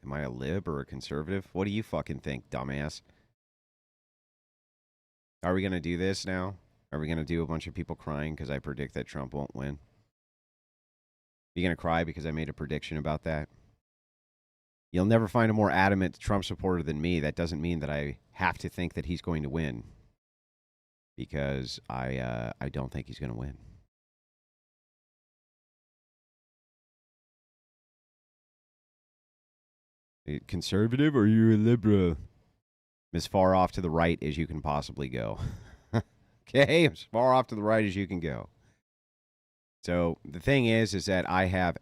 Am I a lib or a conservative? What do you fucking think, dumbass? Are we going to do this now? Are we going to do a bunch of people crying because I predict that Trump won't win? You going to cry because I made a prediction about that? You'll never find a more adamant Trump supporter than me. That doesn't mean that I have to think that he's going to win, because I don't think he's going to win. Conservative or you're a liberal? As far off to the right as you can possibly go. Okay, as far off to the right as you can go. So the thing is that I have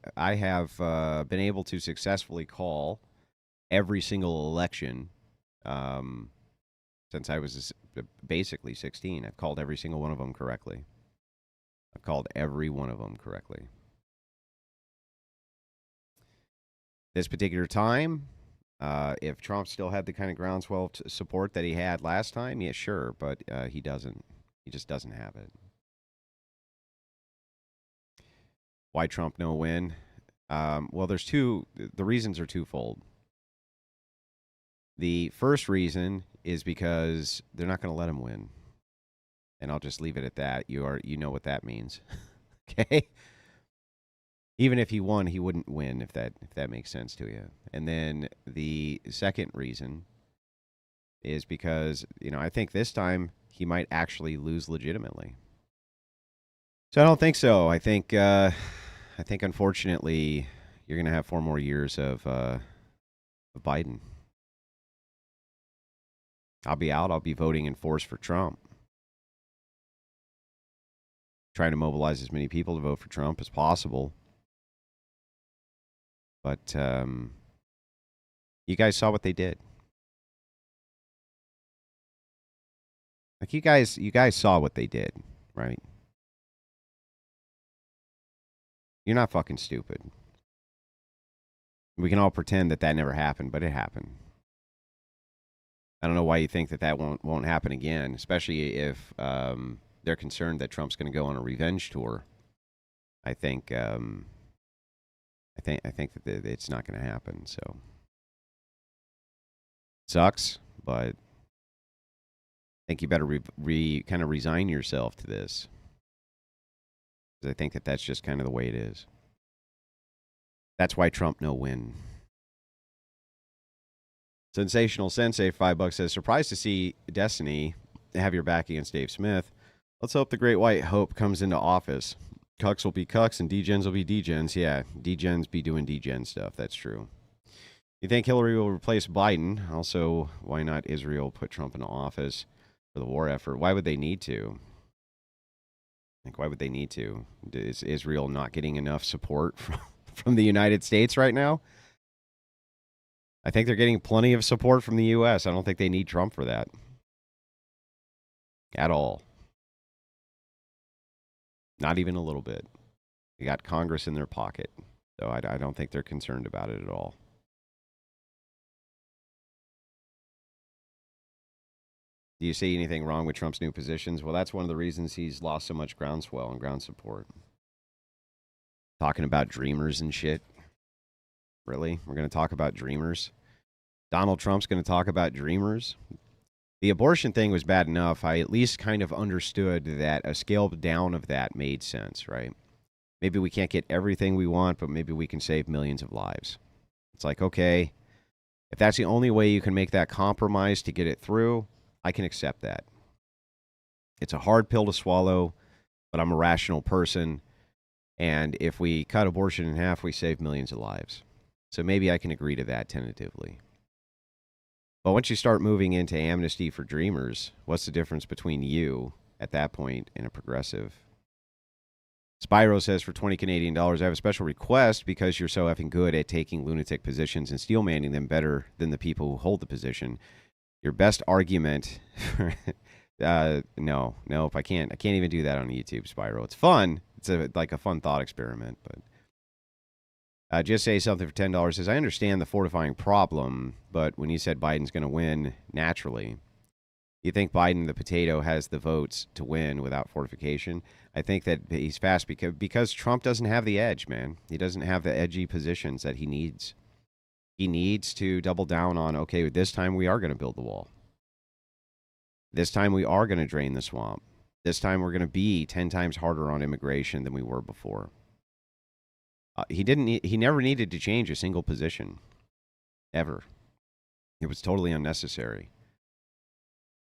been able to successfully call every single election since I was basically 16. I've called every single one of them correctly. I've called every one of them correctly. This particular time, if Trump still had the kind of groundswell support that he had last time, yeah, sure, but he doesn't. He just doesn't have it. Why Trump no win? Well, there's two. The reasons are twofold. The first reason is because they're not going to let him win, and I'll just leave it at that. You know what that means, okay? Even if he won, he wouldn't win, if that makes sense to you. And then the second reason is because I think this time he might actually lose legitimately. So I don't think so. I think unfortunately you're going to have 4 more years of Biden. I'll be out. I'll be voting in force for Trump. Trying to mobilize as many people to vote for Trump as possible. But you guys saw what they did. Like you guys saw what they did, right? You're not fucking stupid. We can all pretend that never happened, but it happened. I don't know why you think that won't happen again, especially if they're concerned that Trump's going to go on a revenge tour. I think that it's not going to happen. So it sucks, but I think you better kind of resign yourself to this. I think that's just kind of the way it is. That's why Trump no win. Sensational Sensei, $5 says, surprised to see Destiny have your back against Dave Smith. Let's hope the Great White Hope comes into office. Cucks will be cucks and degens will be degens. Yeah, degens be doing degen stuff. That's true. You think Hillary will replace Biden? Also, why not Israel put Trump into office for the war effort? Why would they need to? Why would they need to? Is Israel not getting enough support from the United States right now? I think they're getting plenty of support from the U.S. I don't think they need Trump for that at all. Not even a little bit. They got Congress in their pocket, so I don't think they're concerned about it at all. Do you see anything wrong with Trump's new positions? Well, that's one of the reasons he's lost so much groundswell and ground support. Talking about dreamers and shit. Really? We're going to talk about dreamers? Donald Trump's going to talk about dreamers? The abortion thing was bad enough. I at least kind of understood that a scale down of that made sense, right? Maybe we can't get everything we want, but maybe we can save millions of lives. It's like, okay, if that's the only way you can make that compromise to get it through, I can accept that. It's a hard pill to swallow, but I'm a rational person. And if we cut abortion in half, we save millions of lives. So maybe I can agree to that tentatively. But once you start moving into amnesty for dreamers, what's the difference between you at that point and a progressive? Spyro says, for 20 Canadian dollars, I have a special request because you're so effing good at taking lunatic positions and steel manning them better than the people who hold the position. Your best argument... no, if I can't even do that on YouTube, Spyro. It's fun. It's like a fun thought experiment, but just say something for $10 says, I understand the fortifying problem, but when you said Biden's going to win naturally, you think Biden, the potato, has the votes to win without fortification? I think that he's fast because Trump doesn't have the edge, man. He doesn't have the edgy positions that he needs. He needs to double down on, okay, this time we are going to build the wall. This time we are going to drain the swamp. This time we're going to be 10 times harder on immigration than we were before. He never needed to change a single position. Ever. It was totally unnecessary.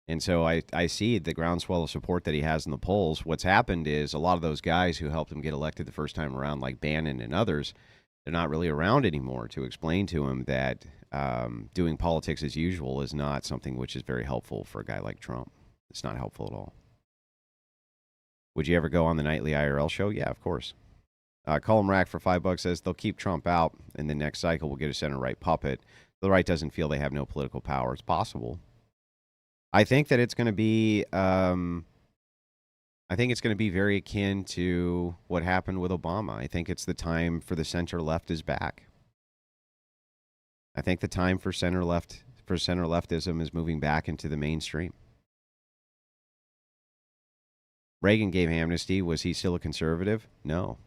And so I see the groundswell of support that he has in the polls. What's happened is a lot of those guys who helped him get elected the first time around, like Bannon and others, they're not really around anymore to explain to him that doing politics as usual is not something which is very helpful for a guy like Trump. It's not helpful at all. Would you ever go on the nightly IRL show? Yeah, of course. Colin Rack for $5 says they'll keep Trump out, and the next cycle will get a center-right puppet. The right doesn't feel they have no political power. It's possible. I think that it's going to be. I think it's going to be very akin to what happened with Obama. I think it's the time for the center left is back. I think the time for center leftism is moving back into the mainstream. Reagan gave amnesty. Was he still a conservative? No.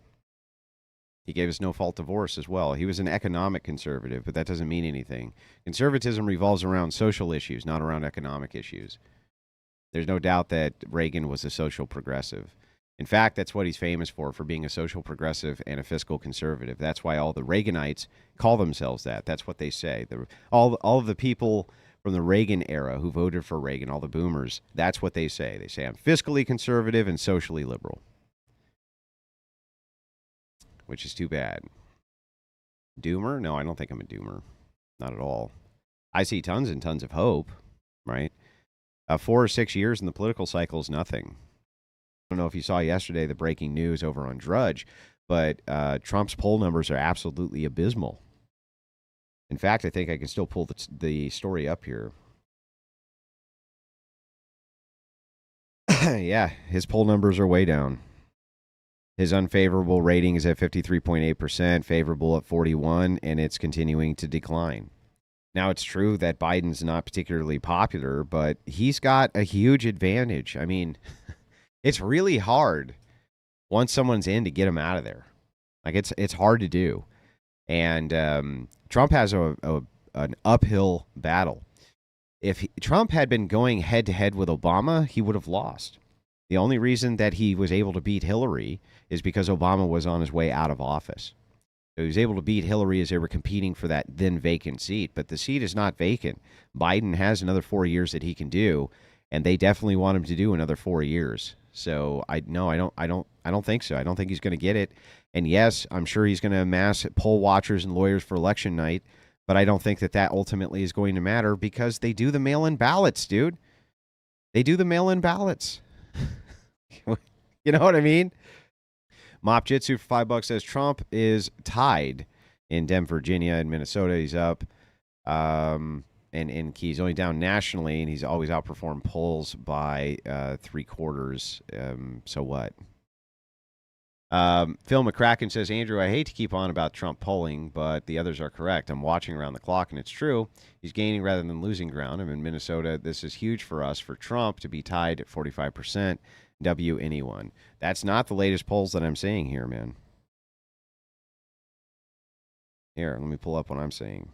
He gave us no-fault divorce as well. He was an economic conservative, but that doesn't mean anything. Conservatism revolves around social issues, not around economic issues. There's no doubt that Reagan was a social progressive. In fact, that's what he's famous for being a social progressive and a fiscal conservative. That's why all the Reaganites call themselves that. That's what they say. All of the people from the Reagan era who voted for Reagan, all the boomers, that's what they say. They say, I'm fiscally conservative and socially liberal. Which is too bad. Doomer? No, I don't think I'm a doomer. Not at all. I see tons and tons of hope, right? 4 or 6 years in the political cycle is nothing. I don't know if you saw yesterday the breaking news over on Drudge, but Trump's poll numbers are absolutely abysmal. In fact, I think I can still pull the story up here. Yeah, his poll numbers are way down. His unfavorable rating is at 53.8%, favorable at 41%, and it's continuing to decline. Now, it's true that Biden's not particularly popular, but he's got a huge advantage. I mean, it's really hard once someone's in to get him out of there. Like, it's hard to do. And Trump has an uphill battle. If Trump had been going head-to-head with Obama, he would have lost. The only reason that he was able to beat Hillary is because Obama was on his way out of office. So he was able to beat Hillary as they were competing for that then vacant seat. But the seat is not vacant. Biden has another 4 years that he can do, and they definitely want him to do another 4 years. So I don't think so. I don't think he's going to get it. And yes, I'm sure he's going to amass poll watchers and lawyers for election night, but I don't think that ultimately is going to matter because they do the mail-in ballots, dude. They do the mail-in ballots. You know what I mean? Mop Jitsu for $5 says Trump is tied in Denver, Virginia, and Minnesota. He's up. And he's only down nationally, and he's always outperformed polls by 3/4. So what? Phil McCracken says, Andrew, I hate to keep on about Trump polling, but the others are correct. I'm watching around the clock, and it's true. He's gaining rather than losing ground. I'm in Minnesota. This is huge for us, for Trump to be tied at 45%. W anyone. That's not the latest polls that I'm seeing here, man. Here, let me pull up what I'm seeing.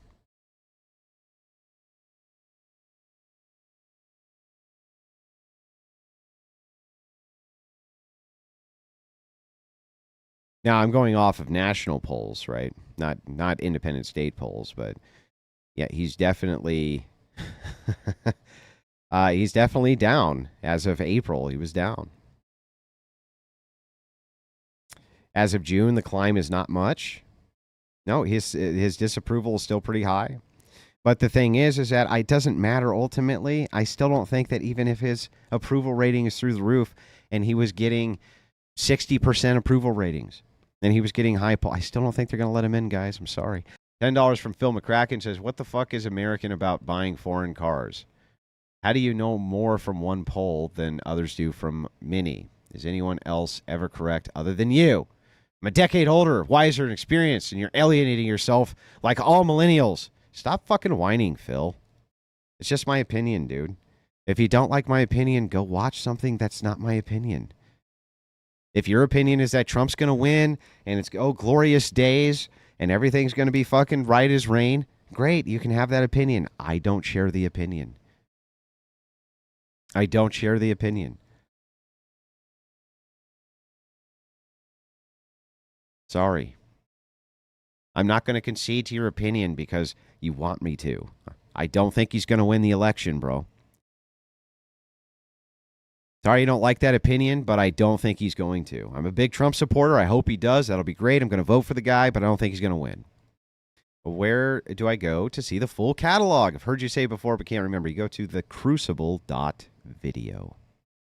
Now, I'm going off of national polls, right? Not independent state polls, but yeah, he's definitely he's definitely down. As of April, he was down. As of June, the climb is not much. No, his disapproval is still pretty high. But the thing is that it doesn't matter ultimately. I still don't think that even if his approval rating is through the roof and he was getting 60% approval ratings and he was getting high poll, I still don't think they're going to let him in, guys. I'm sorry. $10 from Phil McCracken says, what the fuck is American about buying foreign cars? How do you know more from one poll than others do from many? Is anyone else ever correct other than you? I'm a decade older, wiser, and experienced, and you're alienating yourself like all millennials. Stop fucking whining, Phil. It's just my opinion, dude. If you don't like my opinion, go watch something that's not my opinion. If your opinion is that Trump's going to win and it's, glorious days and everything's going to be fucking right as rain, Great, you can have that opinion. I don't share the opinion. I don't share the opinion. Sorry. I'm not going to concede to your opinion because you want me to. I don't think he's going to win the election, bro. Sorry you don't like that opinion, but I don't think he's going to. I'm a big Trump supporter. I hope he does. That'll be great. I'm going to vote for the guy, but I don't think he's going to win. Where do I go to see the full catalog? I've heard you say it before, but can't remember. You go to the Crucible.video.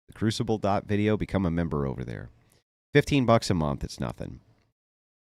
The Crucible.video. Become a member over there. $15 a month. It's nothing.